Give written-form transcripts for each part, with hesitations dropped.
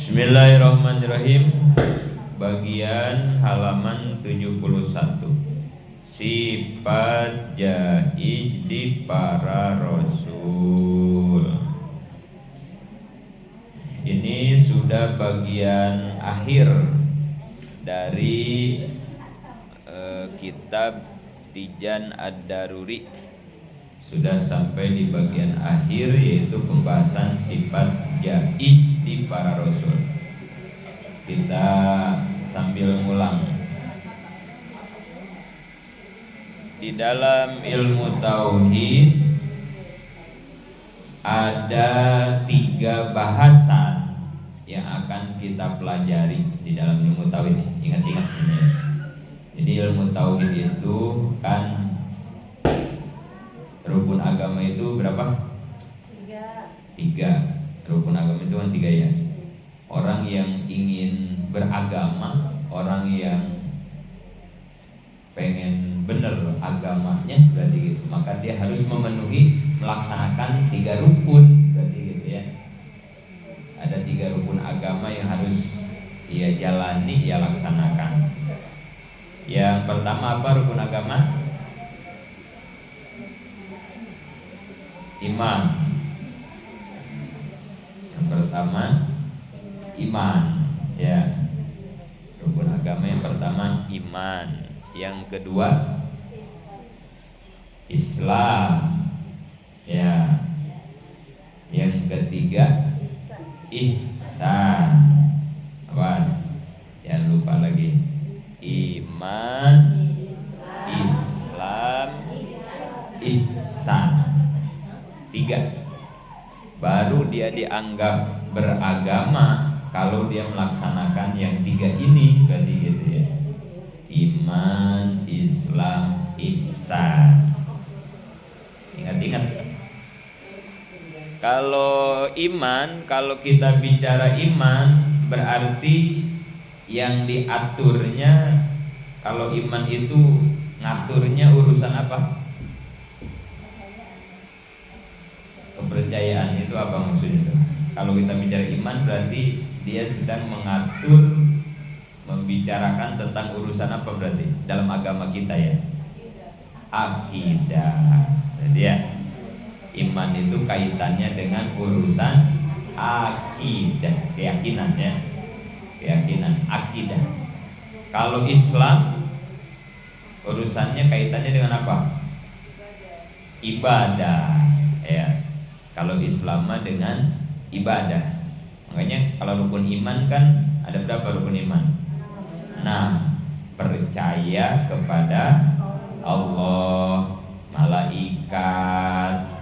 Bismillahirrahmanirrahim. Bagian halaman 71. Sifat jaiz di para rasul. Ini sudah bagian akhir dari kitab Tijan Ad-Daruri. Sudah sampai di bagian akhir, yaitu pembahasan sifat jaiz di para rasul. Kita sambil ngulang. Di dalam ilmu tauhid ada 3 bahasan yang akan kita pelajari di dalam ilmu tauhid. Ingat-ingat ini. Jadi ilmu tauhid itu kan rukun agama itu berapa? 3. Rukun agama itu kan 3 ya. Orang yang ingin beragama, orang yang pengen benar agamanya, berarti gitu, maka dia harus memenuhi, melaksanakan 3 rukun, berarti gitu ya. Ada 3 rukun agama yang harus ia jalani, ia laksanakan. Yang pertama apa rukun agama? Iman. Yang pertama iman, ya. Rukun agama yang pertama iman. Yang kedua Islam, ya. Yang ketiga ihsan. Awas, jangan lupa lagi. Iman, Islam, ihsan. 3. Baru dia dianggap beragama kalau dia melaksanakan yang 3 ini, berarti gitu ya. Iman, Islam, ihsan. Ingat-ingat. Kalau iman, kalau kita bicara iman, berarti yang diaturnya, kalau iman itu ngaturnya urusan apa? Kepercayaan itu apa maksudnya? Kalau kita bicara iman, berarti dia sedang mengatur, membicarakan tentang urusan apa berarti dalam agama kita ya? Akidah. Jadi ya, iman itu kaitannya dengan urusan akidah, keyakinan ya. Keyakinan, akidah. Kalau Islam urusannya kaitannya dengan apa? Ibadah ya. Kalau Islam dengan ibadah. Makanya kalau rukun iman kan ada berapa rukun iman? 6. Percaya kepada Allah, malaikat,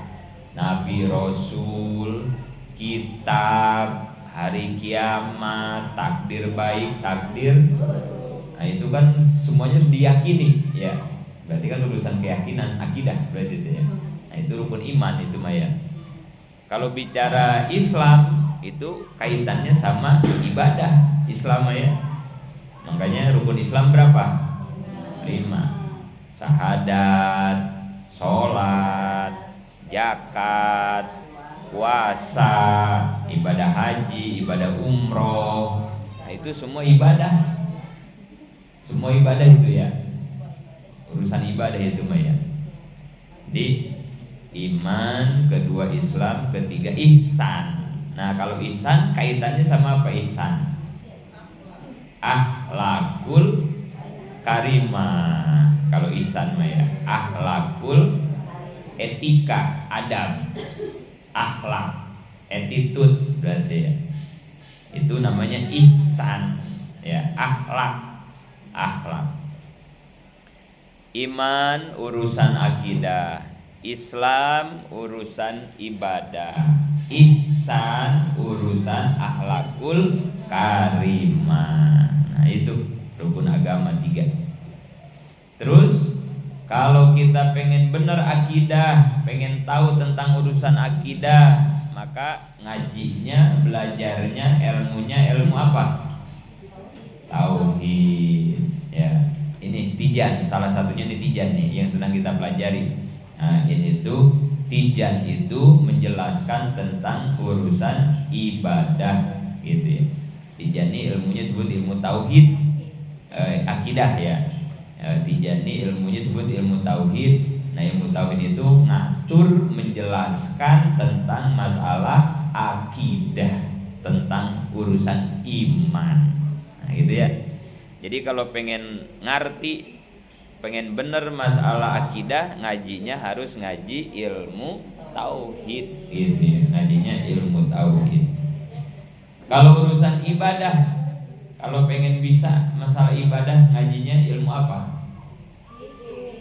nabi, rasul, kitab, hari kiamat, takdir baik, takdir. Nah itu kan semuanya harus diyakini ya. Berarti kan urusan keyakinan, akidah berarti itu ya. Nah itu rukun iman itu Maya. Kalau bicara Islam itu kaitannya sama ibadah Islam ya. Makanya rukun Islam berapa? 5. Syahadat, sholat, zakat, puasa, ibadah haji, ibadah umroh. Nah itu semua ibadah. Semua ibadah itu ya. Urusan ibadah itu Maya. Di iman, kedua Islam, ketiga ihsan. Nah kalau ihsan kaitannya sama apa ihsan? Akhlakul karimah. Kalau ihsan Maya, akhlakul, etika, adab, akhlak, attitude berarti ya. Itu namanya ihsan ya, akhlak. Iman urusan akidah, Islam urusan ibadah, ihsan urusan akhlakul karimah. Nah itu rukun agama 3. Terus kalau kita pengen benar akidah, pengen tahu tentang urusan akidah, maka ngajinya, belajarnya, ilmunya ilmu apa? Tauhid ya. Ini Tijan, salah satunya ini Tijan nih yang sedang kita pelajari. Nah, ini tuh Tijan itu menjelaskan tentang urusan ibadah gitu ya. Tijani ilmunya disebut ilmu tauhid, akidah ya. Tijani ilmunya disebut ilmu tauhid. Nah, ilmu tauhid itu ngatur menjelaskan tentang masalah akidah, tentang urusan iman. Nah, gitu ya. Jadi kalau pengen ngerti, pengen bener masalah akidah, ngajinya harus ngaji ilmu tauhid gitu ya. Ngajinya ilmu tauhid. Kalau urusan ibadah, kalau pengen bisa masalah ibadah, ngajinya ilmu apa?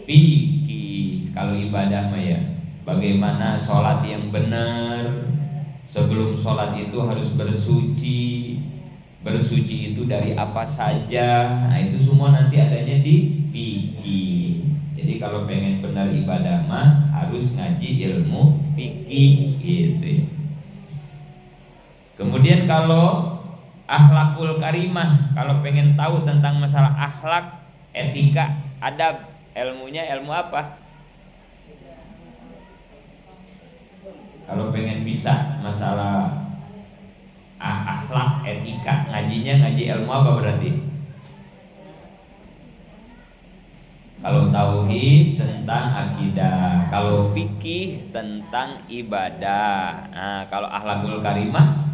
Fikih. Kalau ibadah mah ya, bagaimana sholat yang benar. Sebelum sholat itu harus bersuci. Bersuci itu dari apa saja. Nah, itu semua nanti adanya di fikih. Jadi kalau pengen benar ibadah mah harus ngaji ilmu fikih gitu ya. Kemudian kalau akhlakul karimah, kalau pengen tahu tentang masalah akhlak, etika, adab, ilmunya ilmu apa? Kalau pengen bisa masalah akhlak, etika, ngajinya ngaji ilmu apa berarti? Kalau tauhid tentang akidah, kalau fikih tentang ibadah. Nah, kalau akhlakul karimah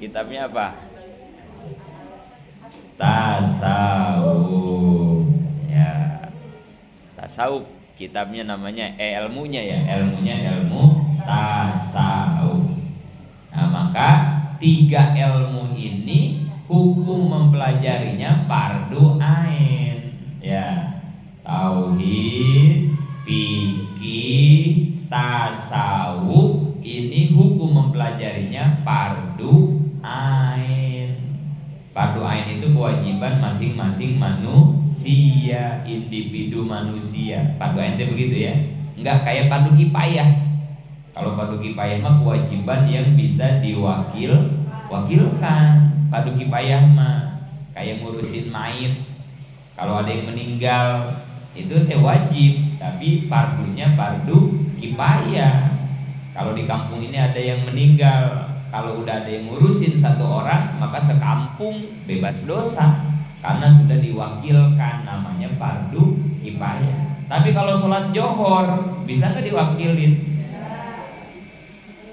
kitabnya apa? Tasawuf. Ya. Tasawuf kitabnya namanya ilmunya ya, ilmunya ilmu tasawuf. Nah, maka 3 ilmu ini hukum mempelajarinya fardu ain ya. Tauhid, fikih, tasawuf ini hukum mempelajarinya fardu ain. Fardu ain itu kewajiban masing-masing manusia, individu manusia. Fardu ain itu begitu ya. Enggak kayak fardu kifayah. Kalau fardu kifayah mah kewajiban yang bisa diwakilkan. Fardu kifayah mah kayak ngurusin mayit. Kalau ada yang meninggal itu wajib, tapi fardunya fardu kifayah. Kalau di kampung ini ada yang meninggal, kalau udah ada yang ngurusin 1 orang, maka sekampung bebas dosa karena sudah diwakilkan, namanya fardu kifayah. Tapi kalau sholat johor bisa nggak diwakilin?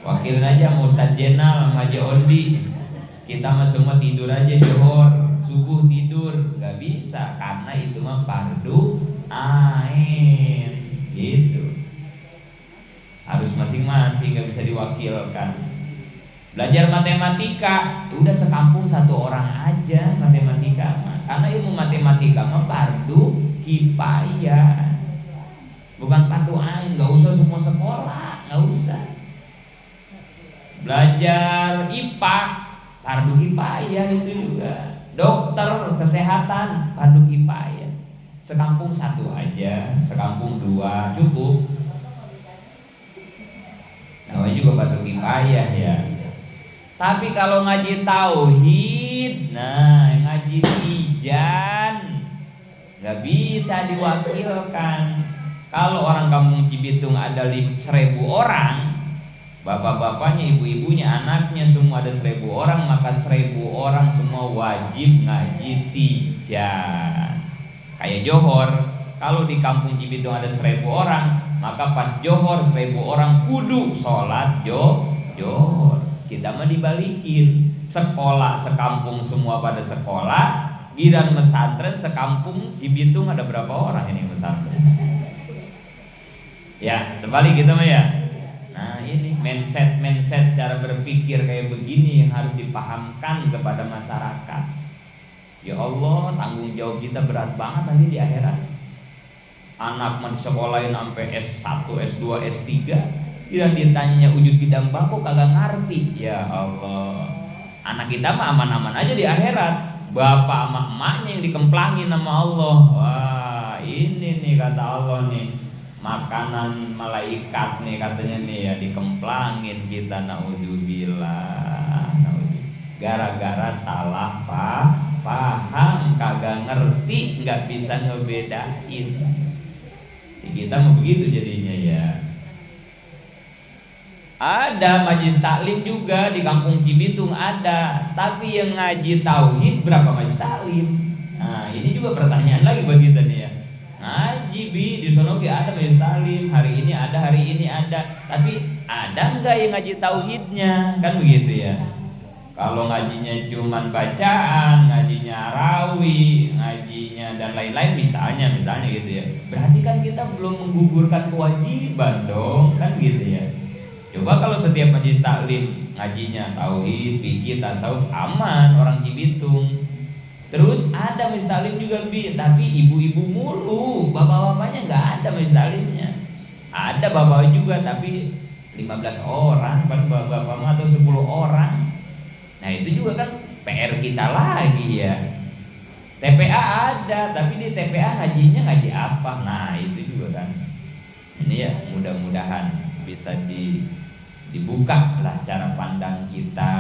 Wakilin aja sama Ustadz Jenal sama Haji Ondi. Kita mah semua tidur aja johor, subuh tidur, nggak bisa karena itu mah fardu ain gitu. Harus masing-masing, nggak bisa diwakilkan. Belajar matematika, udah sekampung 1 orang aja matematika mah. Karena ilmu matematika mah fardu kifayah, bukan fardu ain. Nggak usah semua sekolah, nggak usah. Belajar IPA fardu kifayah itu juga. Dokter kesehatan fardu kifayah. Sekampung 1 aja, sekampung 2 cukup. Namanya juga fardu kifayah ya. Tapi kalau ngaji tauhid, nah ngaji tijan nggak bisa diwakilkan. Kalau orang kampung Cibitung ada 1.000 orang, bapak-bapaknya, ibu-ibunya, anaknya semua ada 1.000 orang, maka 1.000 orang semua wajib ngaji tijan. Kayak johor, kalau di kampung Cibitung ada 1.000 orang, maka pas johor 1.000 orang kudu sholat johor. Kita mah dibalikin, sekolah sekampung semua pada sekolah, giliran pesantren sekampung Cibitung ada berapa orang ini pesantren? Ya, terbalik gitu mah ya. Nah, ini mindset cara berpikir kayak begini yang harus dipahamkan kepada masyarakat. Ya Allah, tanggung jawab kita berat banget nanti di akhirat. Anak mah disekolahin sampai S1, S2, S3. Dan ditanya wujud bidang bako kagak ngerti. Ya Allah, anak kita mah aman-aman aja di akhirat. Bapak sama emaknya yang dikemplangin sama Allah. Wah, ini nih kata Allah nih, makanan malaikat nih katanya nih ya, dikemplangin kita, naudzubillah. Gara-gara salah paham, kagak ngerti, nggak bisa ngebedain. Kita mau begitu jadinya ya. Ada majelis taklim juga di Kampung Cibitung ada, tapi yang ngaji tauhid berapa majelis taklim? Nah, ini juga pertanyaan lagi bagi kita nih ya. Ngaji di sono ada majelis taklim, hari ini ada, tapi ada enggak yang ngaji tauhidnya? Kan begitu ya. Kalau ngajinya cuman bacaan, ngajinya rawi, ngajinya dan lain-lain misalnya gitu ya. Berarti kan kita belum menggugurkan kewajiban dong, kan gitu ya. Coba kalau setiap majelis taklim ngajinya tauhid, fikih, tasawuf, aman orang Cibitung. Terus ada majelis taklim juga tapi ibu-ibu mulu, bapak-bapaknya nggak ada majelis taklimnya. Ada bapak juga tapi 15 orang, bapak-bapak atau 10 orang. Nah itu juga kan PR kita lagi ya. TPA ada, tapi di TPA ngajinya ngaji apa? Nah itu juga kan. Ini ya mudah-mudahan bisa dibuka lah cara pandang kita.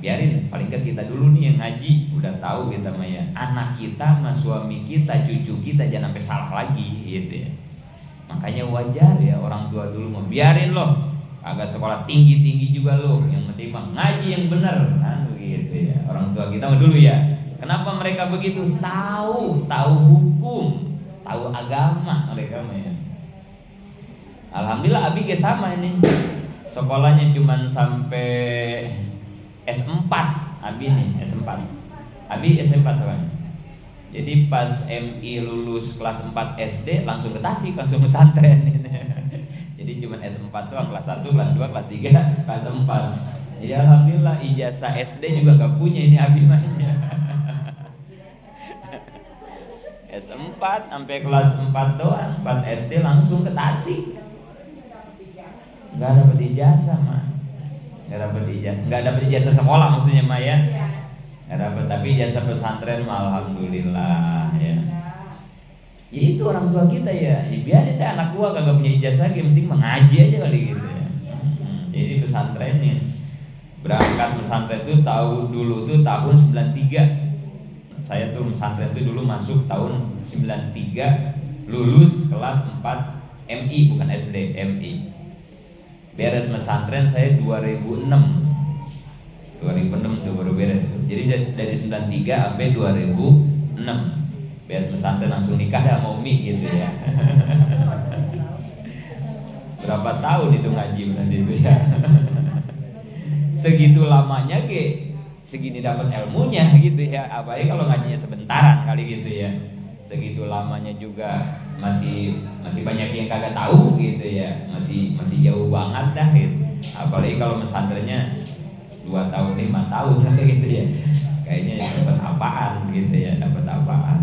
Biarin paling nggak kita dulu nih yang ngaji, udah tahu kita mah ya. Anak kita, sama suami kita, cucu kita jangan sampai salah lagi gitu ya. Makanya wajar ya orang tua dulu mau biarin loh. Agak sekolah tinggi-tinggi juga loh, yang penting mah ngaji yang benar kan begitu ya. Orang tua kita mah dulu ya. Kenapa mereka begitu? Tahu hukum, tahu agama mereka mah ya. Alhamdulillah Abi sama ini. Sekolahnya cuma sampai S4 Abi nih, S4. Abi S4 soalnya. Jadi pas MI lulus kelas 4 SD langsung ke Tasik, langsung pesantren. Jadi cuma S4 tuh kelas 1, kelas 2, kelas 3, kelas 4. Jadi alhamdulillah ijazah SD juga gak punya ini Abi mainnya. S4 sampai kelas 4 doang, 4 SD langsung ke Tasik. Gak dapet ijazah mah, gak dapet ijazah sekolah maksudnya mah ya. Gak dapet, tapi ijazah pesantren mah alhamdulillah ya. Ya itu orang tua kita ya, biarin deh anak gua kagak punya ijazah, yang penting mengaji aja kali gitu ya. Jadi pesantrenin, berangkat pesantren tuh dulu tuh tahun 93. Saya tuh pesantren tuh dulu masuk tahun 93, lulus kelas 4 MI bukan SD, MI. Beres pesantren saya 2006 tuh baru beres. Jadi dari 93 sampai 2006 beres pesantren langsung nikah sama Umi gitu ya. Berapa tahun itu ngaji berarti itu ya. Segitu lamanya segini dapat ilmunya gitu ya. Apalagi kalau ngajinya sebentaran kali gitu ya. Segitu lamanya juga masih banyak yang kagak tahu gitu ya, masih jauh banget dah gitu. Apalagi kalau pesantrennya 2 tahun 5 tahun gitu ya, kayaknya dapat apaan gitu ya, dapat apaan.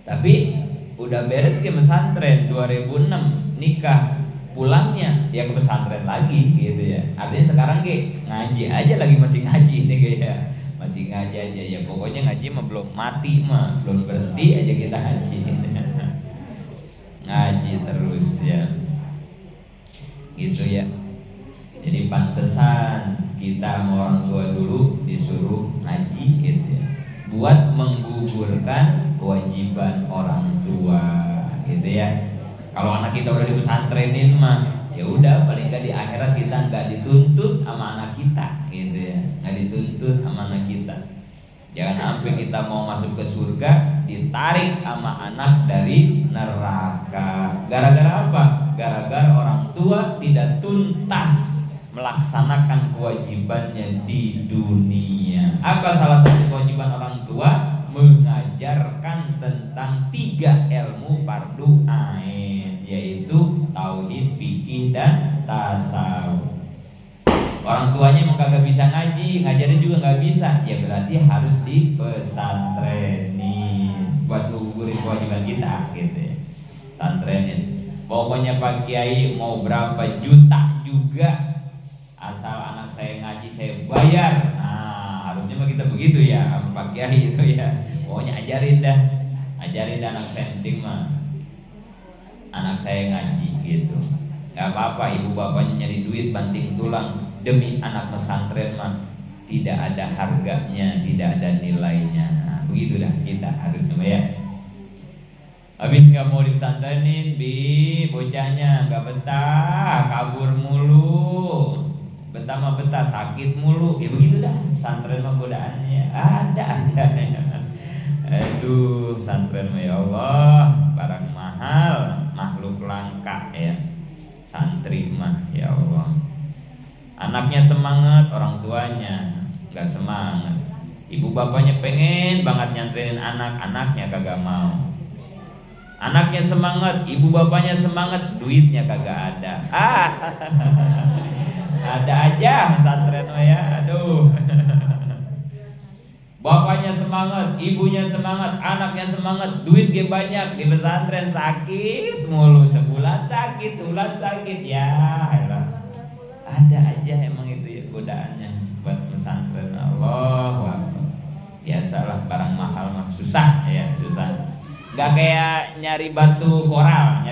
Tapi udah beres ke pesantren 2006 nikah, pulangnya ya ke pesantren lagi gitu ya. Artinya sekarang ngaji aja lagi, masih ngaji nih kayak masih ngaji aja ya. Pokoknya ngaji mah belum mati mah, belum berhenti aja kita ngaji gitu. Ngaji terus ya gitu ya. Jadi pantesan kita sama orang tua dulu disuruh ngaji gitu ya, buat menggugurkan kewajiban orang tua gitu ya. Kalau anak kita udah di pesantrenin mah ya udah, paling nggak di akhirat kita nggak dituntut sama anak kita gitu ya, nggak dituntut sama anak kita. Jangan sampai kita mau masuk ke surga ditarik sama anak dari neraka. Gara-gara apa? Gara-gara orang tua tidak tuntas melaksanakan kewajibannya di dunia. Apa salah satu kewajiban orang tua? Mengajarkan tentang 3 ilmu fardu ain, yaitu tauhid, fikih, dan tasawuf. Orang tuanya emang kagak bisa ngaji, ngajarin juga nggak bisa, ya berarti harus dipesantrenin buat gugurin kewajiban kita gitu ya. Santrenin. Pokoknya Pak Kiai mau berapa juta juga, asal anak saya ngaji saya bayar. Nah harusnya mah kita begitu ya sama Pak Kiai itu ya. Pokoknya ajarin dah anak saya, penting mah anak saya ngaji gitu. Gak apa-apa ibu bapaknya nyari duit banting tulang, demi anak pesantren mah tidak ada harganya, tidak ada nilainya. Nah, begitu dah kita harus ya. Habis nggak mau dipesantrenin, bocahnya nggak betah, kabur mulu. Betah mah betah, sakit mulu. Ya begitu dah, pesantren mah godaannya ada aja. Aduh, pesantren mah ya Allah, barang mahal, makhluk langka ya. Santri mah ya Allah. Anaknya semangat, orang tuanya nggak semangat. Ibu bapaknya pengen banget nyantrenin anak, anaknya kagak mau. Anaknya semangat, ibu bapaknya semangat, duitnya kagak ada. Ada aja pesantren ya, aduh. Bapaknya semangat, ibunya semangat, anaknya semangat, duit ge banyak, di pesantren sakit mulu, sebulan sakit, ya elah. Ada aja emang itu ya godaannya buat pesantren. Allah, biasalah barang mahal mah susah ya, susah. Gak kayak nyari batu koral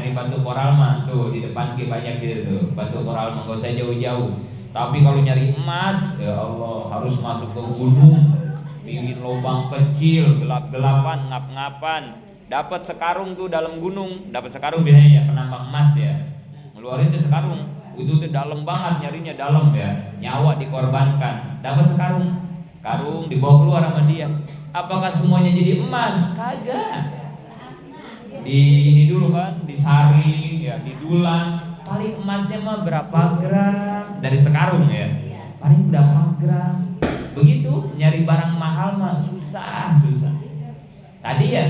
mah tuh di depan ke banyak sih tuh batu koral mah gak usah jauh-jauh. Tapi kalau nyari emas, ya Allah harus masuk ke gunung, bikin lubang kecil, gelap-gelapan, ngap-ngapan, dapat sekarung tuh dalam gunung, dapat sekarung biasanya ya penambang emas ya, ngeluarin tuh sekarung, itu tuh dalam banget nyarinya dalam ya, nyawa dikorbankan, dapat karung dibawa keluar sama dia. Apakah semuanya jadi emas? Kagak. Di ini dulu kan, disaring ya, didulang. Paling emasnya mah berapa gram dari sekarung ya, paling berapa gram. Begitu nyari barang mahal mah susah. Tadi ya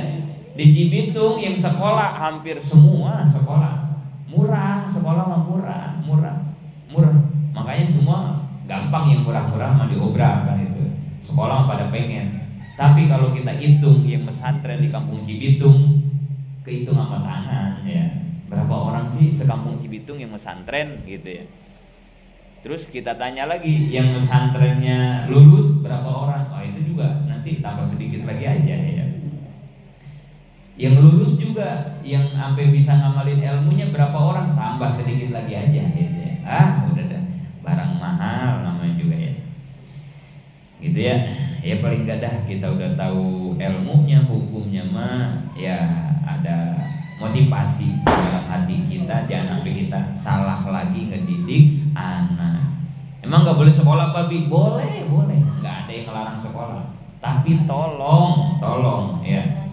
di Cibitung yang sekolah hampir semua sekolah murah, sekolah mah murah. Makanya semua gampang yang murah-murah mah diobrak kan itu. Sekolah pada pengen. Tapi kalau kita hitung yang pesantren di kampung Cibitung, kehitung sama tangan ya. Berapa orang sih sekampung Cibitung yang pesantren gitu ya. Terus kita tanya lagi, yang pesantrennya lulus berapa orang? Oh itu juga nanti tambah sedikit lagi aja ya. Yang lulus juga, yang sampai bisa ngamalin ilmunya berapa orang? Tambah sedikit lagi aja ya. Udah dah, barang mahal namanya juga ya. Gitu ya. Ya paling gak dah kita udah tahu ilmunya, hukumnya mah ya ada motivasi dalam hati kita, jangan sampai kita salah lagi ngedidik anak. Emang gak boleh sekolah babi? Boleh, gak ada yang melarang sekolah. Tapi tolong ya,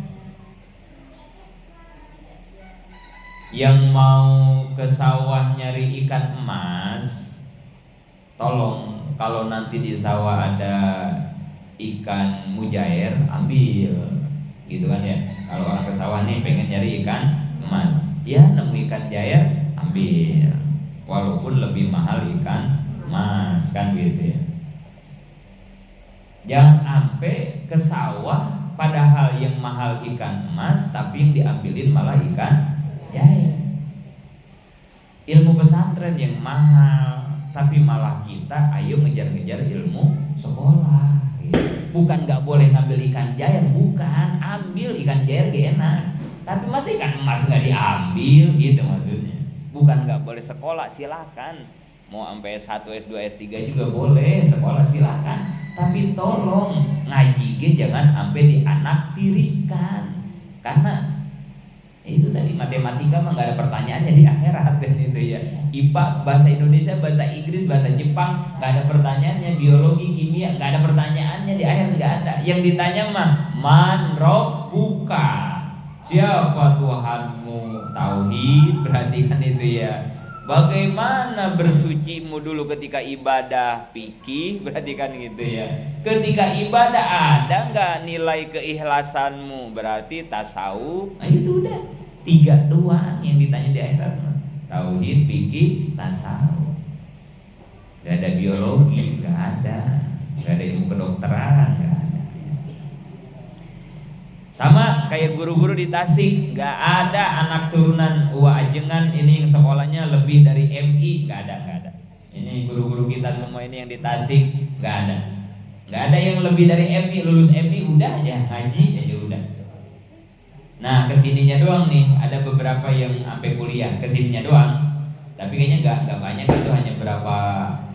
yang mau ke sawah nyari ikan emas, tolong kalau nanti di sawah ada ikan mujair, ambil gitu kan ya. Kalau orang ke sawah nih pengen nyari ikan emas, ya nemu ikan jair, ambil, walaupun lebih mahal ikan emas kan gitu ya. Jangan sampai ke sawah padahal yang mahal ikan emas, tapi yang diambilin malah ikan jair. Ilmu pesantren yang mahal, tapi malah kita ayo ngejar-ngejar ilmu sekolah. Bukan gak boleh ngambil ikan jair, bukan, ambil ikan jair gak enak, tapi masih ikan emas gak diambil gitu maksudnya. Bukan gak boleh sekolah, silakan mau sampai S1, S2, S3 juga boleh sekolah, silakan. Tapi tolong ngaji jangan sampai dianaktirikan, karena itu tadi matematika mah gak ada pertanyaannya di akhirat kan itu ya. IPA, bahasa Indonesia, bahasa Inggris, bahasa Jepang gak ada pertanyaannya. Biologi, kimia gak ada pertanyaannya di akhir, gak ada. Yang ditanya mah man rabbuka, siapa Tuhanmu. Tauhid berarti kan itu ya. Bagaimana bersucimu dulu ketika ibadah, fikih berarti kan gitu ya. Ketika ibadah ada nggak nilai keikhlasanmu, berarti tasawuf. Nah itu udah 3 doang yang ditanya di akhirat. Tauhid, fikih, tasawuf. Gak ada biologi, gak ada ilmu kedokteran, gak ada. Sama kayak guru-guru di Tasik, gak ada anak turunan Uwa Ajengan ini yang sekolahnya lebih dari MI, gak ada. Ini guru-guru kita semua ini yang di Tasik, gak ada yang lebih dari MI, lulus MI udah aja ngaji aja udah. Nah kesininya doang nih, ada beberapa yang sampai kuliah kesininya doang, tapi kayaknya gak banyak, itu hanya berapa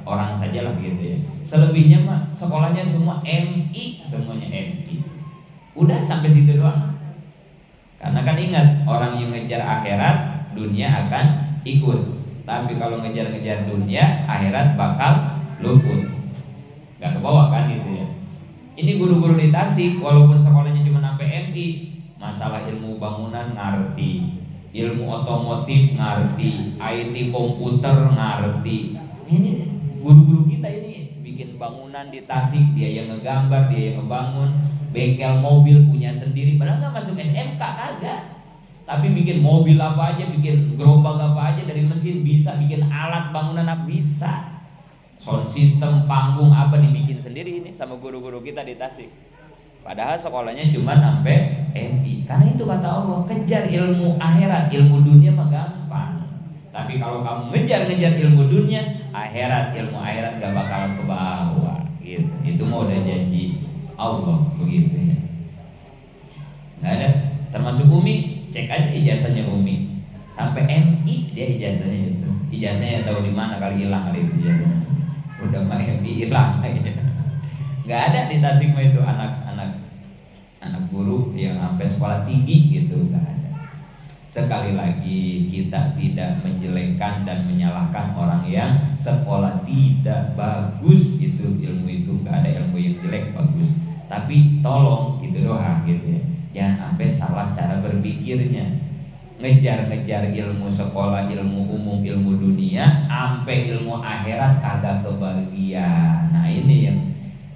orang saja lah gitu ya. Selebihnya mah sekolahnya semua MI, semuanya MI. Udah sampai situ doang. Karena kan ingat, orang yang ngejar akhirat, dunia akan ikut. Tapi kalau ngejar-ngejar dunia, akhirat bakal luput, gak kebawa kan gitu ya. Ini guru-guru di Tasik, walaupun sekolahnya cuma sampai MI, masalah ilmu bangunan ngerti, ilmu otomotif ngerti, IT komputer ngerti. Ini guru-guru kita ini bikin bangunan di Tasik, dia yang ngegambar, dia yang ngebangun, bengkel mobil punya sendiri, padahal nggak masuk SMK kagak. Tapi bikin mobil apa aja, bikin gerobak apa aja dari mesin bisa, bikin alat bangunan apa bisa. Sound system, panggung apa dibikin sendiri ini sama guru-guru kita di Tasik. Padahal sekolahnya cuma sampai MI. Karena itu kata Allah, kejar ilmu akhirat, ilmu dunia mah gampang. Tapi kalau kamu ngejar-ngejar ilmu dunia, ilmu akhirat gak bakal ke bawah. Gitu. Itu mau udah janji Allah begitu ya. Nggak ada. Termasuk Umi, cek aja ijazahnya Umi. Sampai MI dia ijazahnya itu. Ijazahnya tahu di mana, kali hilang kali itu ijazahnya. Udah mah MI hilang gitu. Nggak ada di Tasik mah itu anak guru yang sampai sekolah tinggi gitu, nggak ada. Sekali lagi kita tidak menjelekkan dan menyalahkan orang yang sekolah tidak bagus, itu ilmu itu nggak ada ilmu yang jelek bagus. Tapi tolong gitu doang gitu ya, jangan sampai salah cara berpikirnya. Ngejar-ngejar ilmu sekolah, ilmu umum, ilmu dunia, sampai ilmu akhirat kagak kebagian. Nah ini yang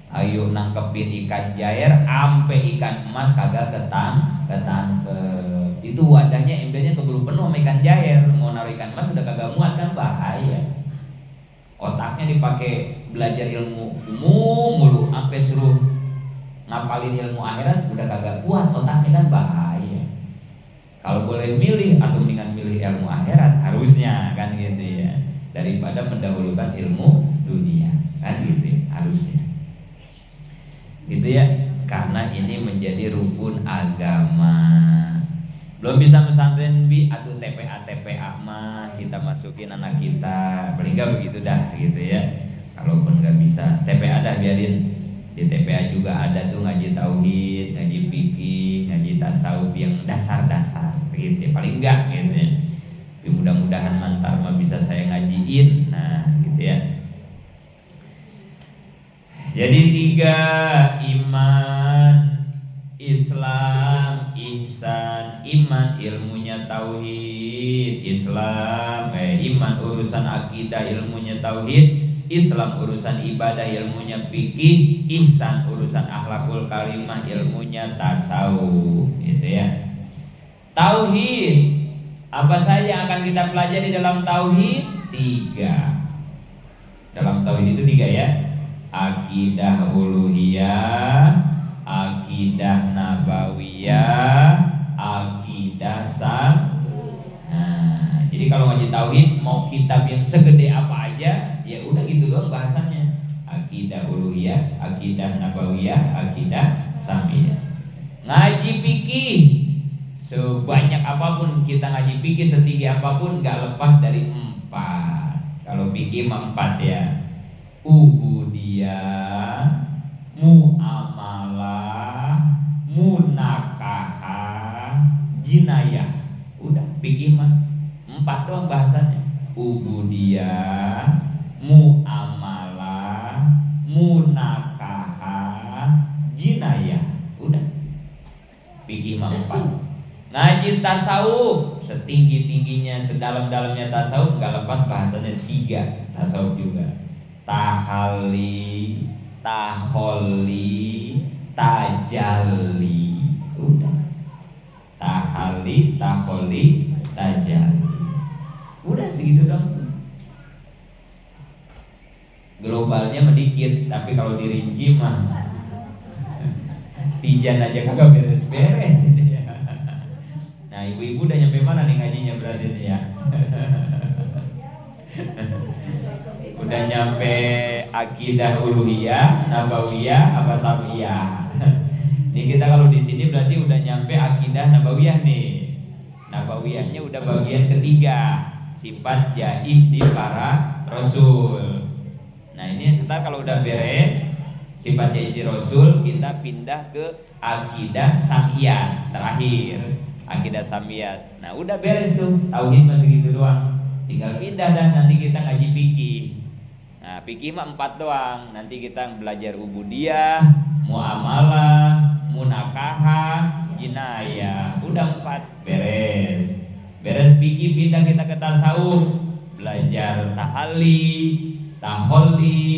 ayo nangkepin ikan jair, ampe ikan emas kagak ketangkep. Itu wadahnya embernya keburu penuh sama ikan jair. Mau naruh ikan emas udah kagak muat kan, bahaya. Otaknya dipakai belajar ilmu umum mulu, ampe suruh ngapalin ilmu akhirat udah kagak kuat otaknya kan, bahaya. Kalau boleh milih, atau mendingan milih ilmu akhirat harusnya kan gitu ya, daripada mendahulukan ilmu dunia kan gitu ya, harusnya. Gitu ya, karena ini menjadi rukun agama. Belum bisa pesantren bi atau TPA mah kita masukin anak kita, paling nggak begitu dah gitu ya. Kalaupun nggak bisa TPA dah biarin, di TPA juga ada tuh ngaji tauhid, ngaji fikih, ngaji tasawuf yang dasar-dasar gitu ya, paling enggak gitu ya. Tapi mudah-mudahan mantar mah bisa saya ngajiin, nah gitu ya. Jadi 3, iman, Islam, ihsan. Iman ilmunya tauhid, Islam iman urusan akidah, ilmunya tauhid. Islam urusan ibadah, ilmunya fikih. Ihsan urusan akhlakul karimah, ilmunya tasawuf gitu ya. Tauhid, apa saja yang akan kita pelajari dalam tauhid? 3. Dalam tauhid itu 3 ya. Akidah uluhiyah, akidah nabawiyah, akidah Nah, jadi kalau ngaji tauhid mau kitab yang segede apa aja, ya udah gitu doang bahasannya. Akidah uluhiyah, akidah nabawiyah, akidah samiyah. Ngaji fikih, sebanyak apapun kita ngaji fikih, setinggi apapun gak lepas dari 4. Kalau fikih 4 ya. Ubudiyah, muamalah, munakahah, jinayah. Udah fikih mah 4 doang bahasannya. Ubudiyah, muamalah, munakahah, jinayah. Udah fikih mah 4. Ngaji tasawuf, setinggi-tingginya, sedalam-dalamnya tasawuf, gak lepas bahasanya 3 tasawuf juga. Tahalli, taholi, tajalli. Udah. Tahalli, taholi, tajalli. Udah segitu dong. Globalnya sedikit, tapi kalau dirinci mah Tijan aja kagak beres-beres ini ya. Nah, ibu-ibu udah nyampe mana nih ngajinya berarti ini ya? Udah nyampe akidah uluhiyah, nabawiyah, apa samiyah. Ini kita kalau di sini berarti udah nyampe akidah nabawiyah nih. Nabawiyahnya udah bagian ketiga, sifat jaib di para rasul. Nah ini ntar kalau udah beres sifat jaib di rasul, kita pindah ke akidah samiyah terakhir. akidah samiyat. Nah udah beres tuh, tauhid masih gitu doang. Tinggal pindah dan nanti kita ngaji fikih. Nah fikih mah 4 doang. Nanti kita belajar ubudiyah, muamalah, munakahah, jinayah. Udah 4 beres. Beres fikih pindah kita ke tasawuf, belajar tahalli, taholli,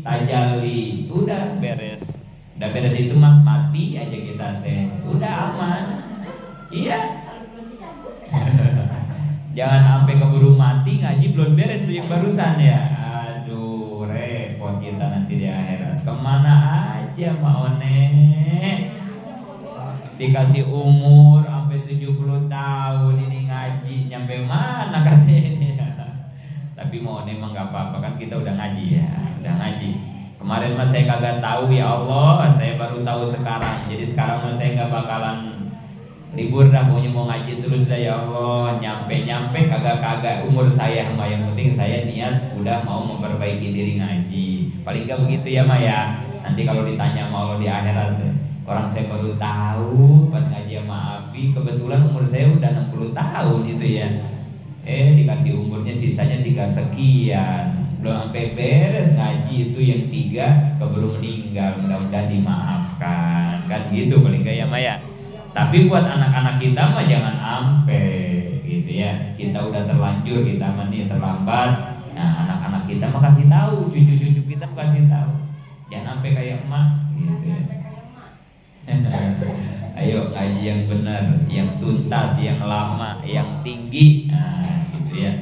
tajalli. Udah beres. Udah beres itu mah mati aja kita teh. Udah aman. Iya. Jangan sampai keburu mati ngaji belum beres tuh yang barusan ya. Aduh, repot kita nanti di akhirat. Kemana aja mau nek? Dikasih umur sampai 70 tahun ini ngaji nyampe mana katanya ini. Tapi mau nek emang gak apa-apa kan kita udah ngaji ya, udah ngaji. Kemarin mas saya kagak tahu ya Allah, saya baru tahu sekarang. Jadi sekarang mas saya gak bakalan libur dah, pokoknya mau ngaji terus dah ya Allah. Nyampe kagak umur saya mah, yang penting saya niat udah mau memperbaiki diri ngaji. Paling gak begitu ya Maya. Nanti kalau ditanya sama Allah di akhirat, orang saya baru tahu pas ngaji sama Abi, kebetulan umur saya udah 60 tahun itu ya. Dikasih umurnya sisanya 3 sekian, belum sampai beres ngaji itu yang 3 keburu meninggal. Mudah-mudahan dimaafkan kan gitu paling gak ya Maya. Tapi buat anak-anak kita mah jangan ampe gitu ya. Kita udah terlanjur, kita mah nih terlambat. Nah anak-anak kita mah kasih tahu, cucu-cucu kita mah kasih tahu. Jangan ampe kayak emak gitu ya. Ayo ngaji yang benar, yang tuntas, yang lama, yang tinggi. Nah gitu ya.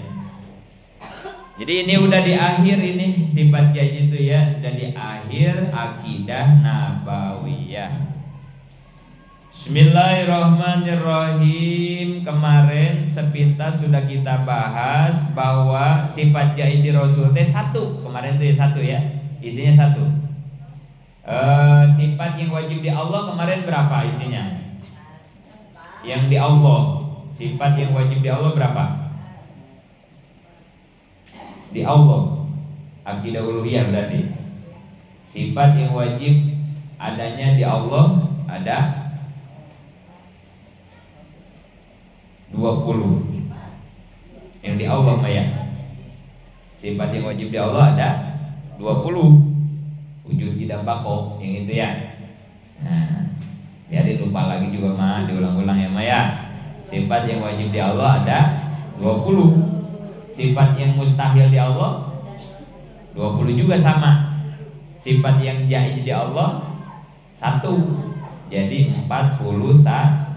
Jadi ini udah di akhir ini sifat janji itu ya. Udah di akhir akidah nabawiyah. Bismillahirrahmanirrahim. Kemarin sepintas sudah kita bahas bahwa sifat jadi Rasul teh 1. Kemarin itu ya 1 ya, isinya 1. Sifat yang wajib di Allah kemarin berapa isinya? Yang di Allah, sifat yang wajib di Allah berapa? Di Allah, akidah uluhiyah berarti. Sifat yang wajib adanya di Allah ada 20. Yang di Allah Maya. Sifat yang wajib di Allah ada 20. Wujud tidak bako yang itu ya. Nah, biarin lupa lagi juga mah, diulang-ulang ya Maya. Sifat yang wajib di Allah ada 20. Sifat yang mustahil di Allah 20 juga sama. Sifat yang jaiz di Allah 1. Jadi 41.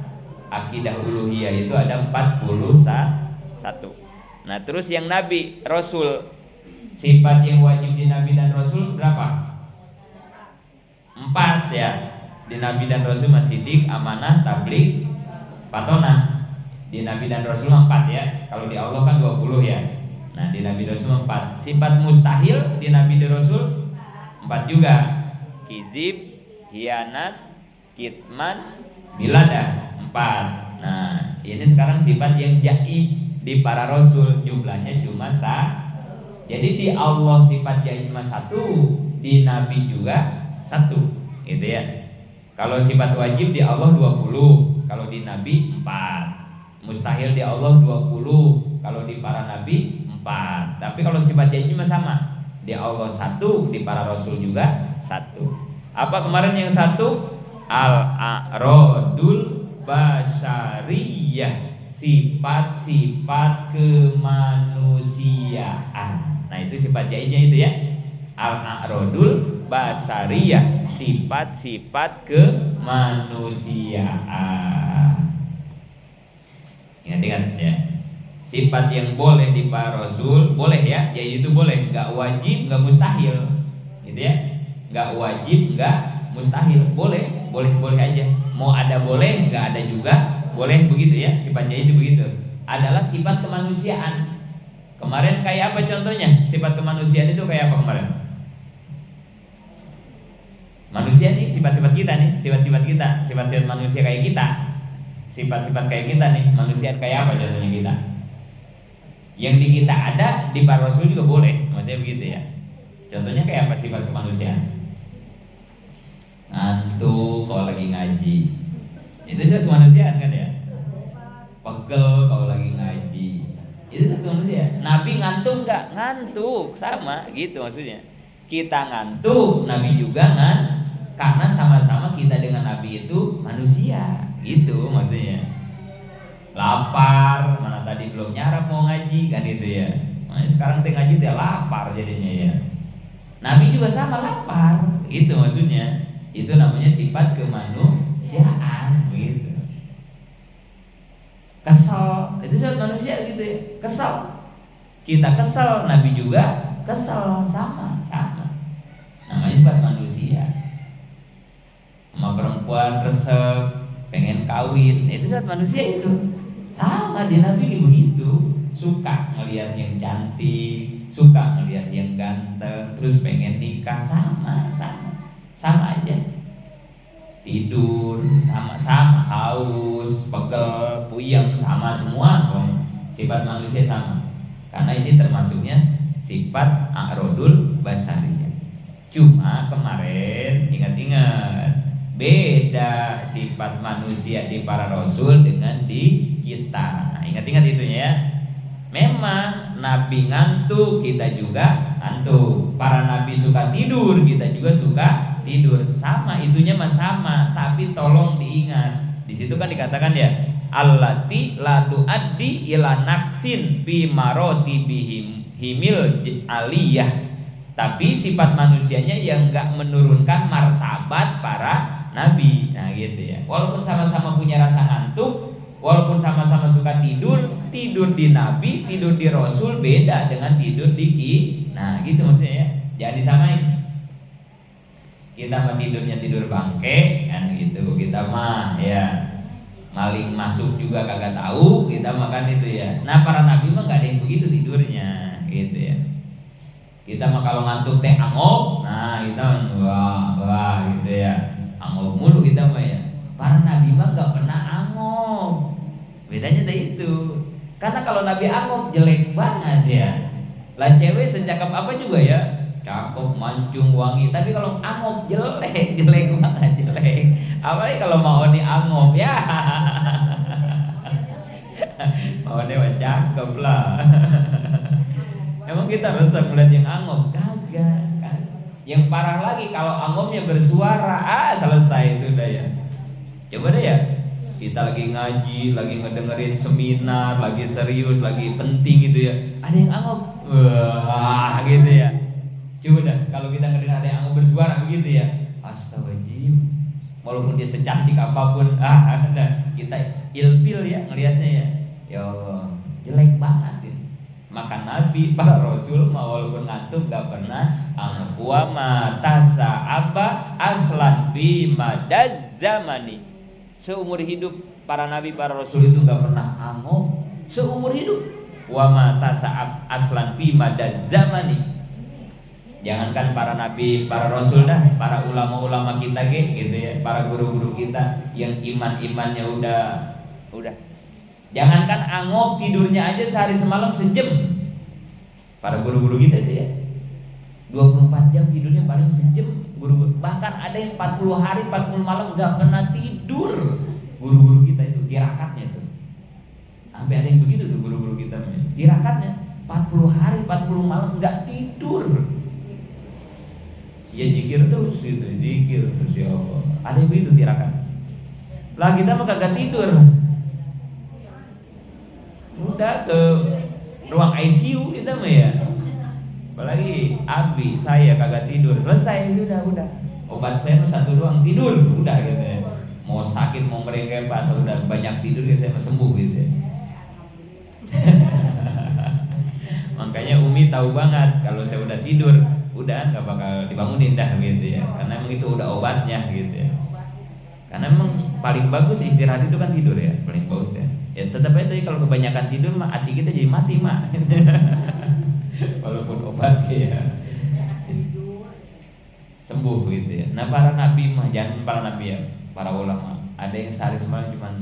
Akidah uluhiyah itu ada 41. Nah terus yang Nabi Rasul, sifat yang wajib di Nabi dan Rasul berapa? 4 ya. Di Nabi dan Rasul masih Siddiq, amanah, tabligh, patonah. Di Nabi dan Rasul 4 ya. Kalau di Allah kan 20 ya. Nah di Nabi dan Rasul 4. Sifat mustahil di Nabi dan Rasul 4 juga. Kizib, hianat, kitman, biladah. 4. Nah ini sekarang sifat yang jaiz di para Rasul, jumlahnya cuma 1. Jadi di Allah sifat jaiz cuma 1, di Nabi juga 1 gitu ya. Kalau sifat wajib di Allah 20, kalau di Nabi 4. Mustahil di Allah 20, kalau di para Nabi 4. Tapi kalau sifat jaiz cuma sama, di Allah 1, di para Rasul juga 1. Apa kemarin yang 1? Al-a'radul basyariyah, sifat-sifat kemanusiaan. Nah itu sifat jaiznya itu ya. Al-a'radul basyariyah, sifat-sifat kemanusiaan. Ingat-ingat ya. Sifat yang boleh di para Rasul boleh ya, yaitu boleh, nggak wajib, nggak mustahil, gitu ya. Nggak wajib, nggak mustahil, boleh aja. Mau ada boleh, nggak ada juga boleh, begitu ya. Sifatnya itu begitu. Adalah sifat kemanusiaan. Kemarin kayak apa contohnya? Sifat kemanusiaan itu kayak apa kemarin? Manusia nih, sifat-sifat kita nih, sifat-sifat kita, sifat-sifat manusia kayak kita, sifat-sifat kayak kita nih, manusia kayak apa contohnya kita? Yang di kita ada, di para Rasul juga boleh, maksudnya begitu ya. Contohnya kayak apa sifat kemanusiaan? Ngantuk kalau lagi ngaji, itu sifat kemanusiaan kan ya. Nabi ngantuk nggak? Ngantuk, sama gitu maksudnya. Kita ngantuk, Nabi juga karena sama-sama kita dengan Nabi itu manusia, gitu maksudnya. Lapar, mana tadi belum nyarap mau ngaji kan itu ya. Nah, sekarang tengah ngaji dia lapar jadinya ya. Nabi juga sama lapar, itu maksudnya. Itu namanya sifat kemanusiaan, gitu. Kesel, itu sifat manusia gitu ya. Kesel, kita kesel, Nabi juga kesel, sama. Namanya sifat manusia. Sama perempuan resep, pengen kawin, itu sifat manusia itu. Sama di Nabi begitu, suka ngelihat yang cantik, suka ngelihat yang ganteng, terus pengen nikah, sama aja. Tidur sama, haus, pegel, puyeng, sama semua. Sifat manusia sama. Karena ini termasuknya sifat a'rodul basariyah. Cuma kemarin ingat-ingat, beda sifat manusia di para rasul dengan di kita. Nah, ingat-ingat itunya ya. Memang Nabi ngantuk, kita juga ngantuk. Para Nabi suka tidur, kita juga suka tidur. Sama, itunya mah sama. Tapi tolong diingat, di situ kan dikatakan ya, allati la tuaddi ila naksin fi marotibihim himil aliyah. Tapi sifat manusianya yang enggak menurunkan martabat para nabi. Nah gitu ya. Walaupun sama-sama punya rasa ngantuk, walaupun sama-sama suka tidur di nabi, tidur di rasul beda dengan tidur di Nah gitu maksudnya ya. Jangan disamain. Kita mah tidurnya tidur bangke kan gitu. Kita mah ya maling masuk juga kagak tahu, kita makan itu ya. Nah para nabi mah enggak ada yang begitu tidurnya gitu ya. Kita mah kalau ngantuk teh angop, nah kita wah gitu ya, angop mulu kita mah ya. Para nabi mah nggak pernah angop, bedanya teh itu. Karena kalau nabi angop jelek banget ya. Lah cewek secakap apa juga ya, cakep, mancung, wangi. Tapi kalau angop jelek banget, jelek. Apalagi kalau mau nih angop ya, mau nih mah cakep lah. Emang kita resep melihat yang angop? Kagak kan. Yang parah lagi kalau angopnya bersuara, selesai sudah ya. Coba deh ya, kita lagi ngaji, lagi ngedengerin seminar, lagi serius, lagi penting gitu ya. Ada yang angop, wah gitu ya. Coba dah kalau kita ngedengar ada yang angop bersuara begitu ya, astagfirullahaladzim. Walaupun dia secantik apapun, kita ilfil ya ngelihatnya ya. Ya Allah, jelek banget. Maka Nabi, para Rasul walaupun ngantuk gak pernah angop. Wa ma tasa apa aslan bi madaz zamani. Seumur hidup para Nabi, para Rasul itu gak pernah angop seumur hidup. Wa ma tasa aslan bi madaz zamani. Jangankan para Nabi, para Rasul dah, para ulama-ulama kita gitu ya, para guru-guru kita yang iman-imannya udah. Jangankan angop, tidurnya aja sehari semalam sejam. Para guru-guru kita itu ya 24 jam tidurnya paling sejam. Guru-guru, bahkan ada yang 40 hari 40 malam gak pernah tidur. Guru-guru kita itu tirakatnya tuh. Sampai ada yang begitu tuh guru-guru kita. Tirakatnya 40 hari 40 malam gak tidur. Ya zikir terus gitu, zikir terus ya Allah. Ada yang begitu tirakat. Lah kita mah kagak tidur. Udah ke ruang ICU kita mah ya. Apalagi Abi saya kagak tidur, selesai sudah. Obat saya satu doang, tidur udah gitu ya. Mau sakit mau merengek pas udah banyak tidur ya saya sembuh gitu ya. Makanya Umi tahu banget kalau saya udah tidur, udah nggak bakal dibangunin dah gitu ya. Karena emang itu udah obatnya gitu ya. Karena emang paling bagus istirahat itu kan tidur ya, paling bagus ya. Ya tetap aja kalau kebanyakan tidur mah hati kita jadi mati mah. Walaupun obat ya sembuh gitu ya. Nah para nabi mah jangan para nabi ya, para ulama. Ada yang sehari semalam cuma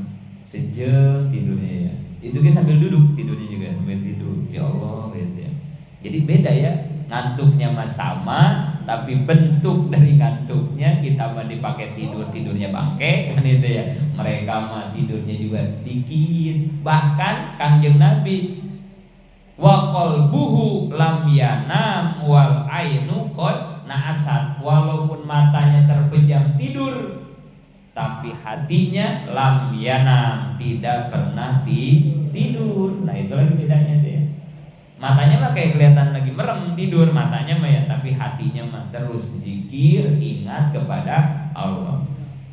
sejam tidurnya ya. Itu kan sambil duduk tidurnya juga sambil tidur. Ya Allah gitu ya. Jadi beda ya, ngantuknya mah sama, tapi bentuk dari ngantuknya kita mah dipakai tidurnya bangke kan itu ya. Mereka mah tidurnya juga dikit. Bahkan Kanjeng Nabi wa qalbuhu lam yanam wal ainu qad na'asat, walaupun matanya terpejam tidur tapi hatinya lam yanam, tidak pernah tidur. Nah itu lagi bedanya dia. Matanya mah kayak kelihatan lagi merem tidur matanya mah ya, tapi hatinya mah terus zikir, ingat kepada Allah.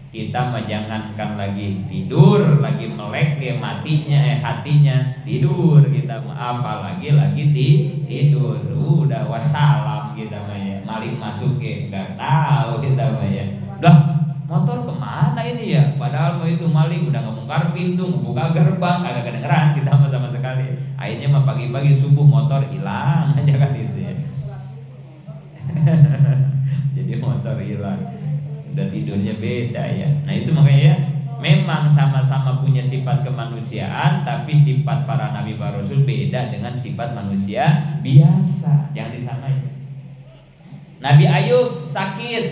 Kita mah jangankan lagi tidur, lagi melek ya hatinya tidur kita mah, apalagi lagi tidur. Udah wassalam kita mah ya, maling masuk ya enggak tahu kita mah ya. Udah motor kemana ini ya? Padahal mau itu maling udah ngebongkar pintu, ngebuka gerbang, kagak kedengeran kita mah sama sekali. Akhirnya mah pagi-pagi subuh motor hilang aja kan itu ya. Jadi motor hilang, udah tidurnya beda ya. Nah itu makanya ya, memang sama-sama punya sifat kemanusiaan, tapi sifat para nabi para rasul beda dengan sifat manusia biasa. Jangan disamain. Nabi Ayub sakit,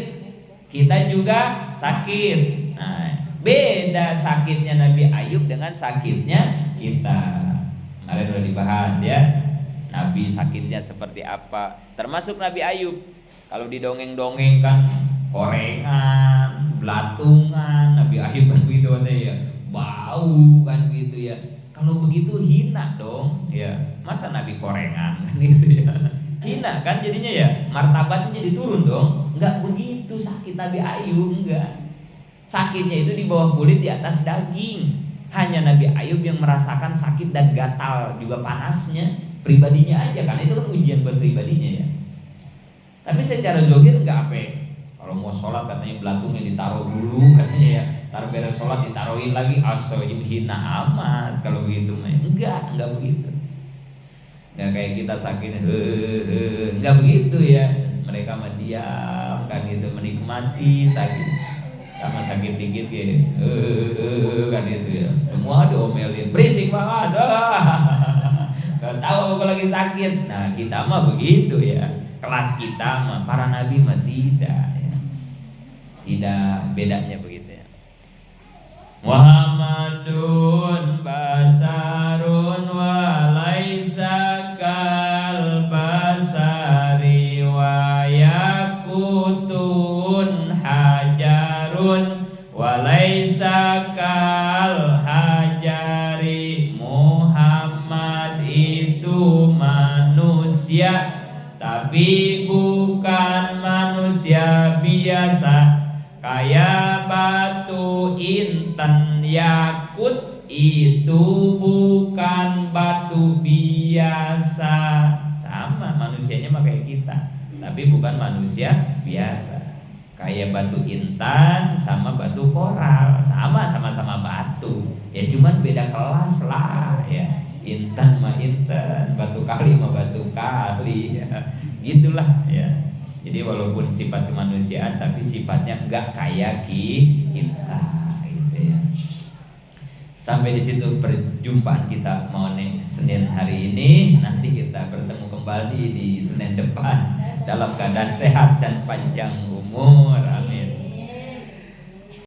kita juga sakit. Nah, beda sakitnya Nabi Ayub dengan sakitnya kita. Kemarin udah dibahas ya, Nabi sakitnya seperti apa. Termasuk Nabi Ayub, kalau didongeng-dongeng kan korengan, belatungan, Nabi Ayub kan begitu ya, bau kan gitu ya. Kalau begitu hina dong ya, masa Nabi korengan kan gitu ya. Hina kan jadinya ya, martabatnya jadi turun dong. Enggak begitu sakit Nabi Ayub, enggak. Sakitnya itu di bawah kulit, di atas daging. Hanya Nabi Ayub yang merasakan sakit dan gatal, juga panasnya pribadinya aja, kan itu kan ujian buat pribadinya ya. Tapi secara zahir enggak apa. Kalau mau sholat katanya belatungnya ditaruh dulu katanya ya, taruh beres sholat ditaruhin lagi, asal hina amat kalau begitu mah. Enggak begitu. Nggak kayak kita sakit, nggak begitu ya. Mereka mah diam kan gitu, menikmati sakit. Sama sakit dikit kayak kan gitu ya. Semua diomelin, berisik banget, nggak tahu apa lagi sakit. Nah kita mah begitu ya. Kelas kita mah, para nabi mah tidak ya. Tidak, bedanya begitu ya. Muhammadun basarun wa laisa kal basari wa yakutun hajarun wa laisa kal hajari. Muhammad itu manusia tapi bukan manusia biasa. Kayak batu intan yakut itu bukan batu biasa. Sama manusianya mah kayak kita, tapi bukan manusia biasa. Kayak batu intan sama batu koral, sama-sama batu. Ya cuman beda kelas lah ya. Intan mah intan, batu kali mah batu kali ya. Gitulah ya. Jadi walaupun sifat kemanusiaan, tapi sifatnya enggak kayak kita gitu ya. Sampai di situ perjumpaan kita mau Senin hari ini. Nanti kita bertemu kembali di Senin depan dalam keadaan sehat dan panjang umur. Amin.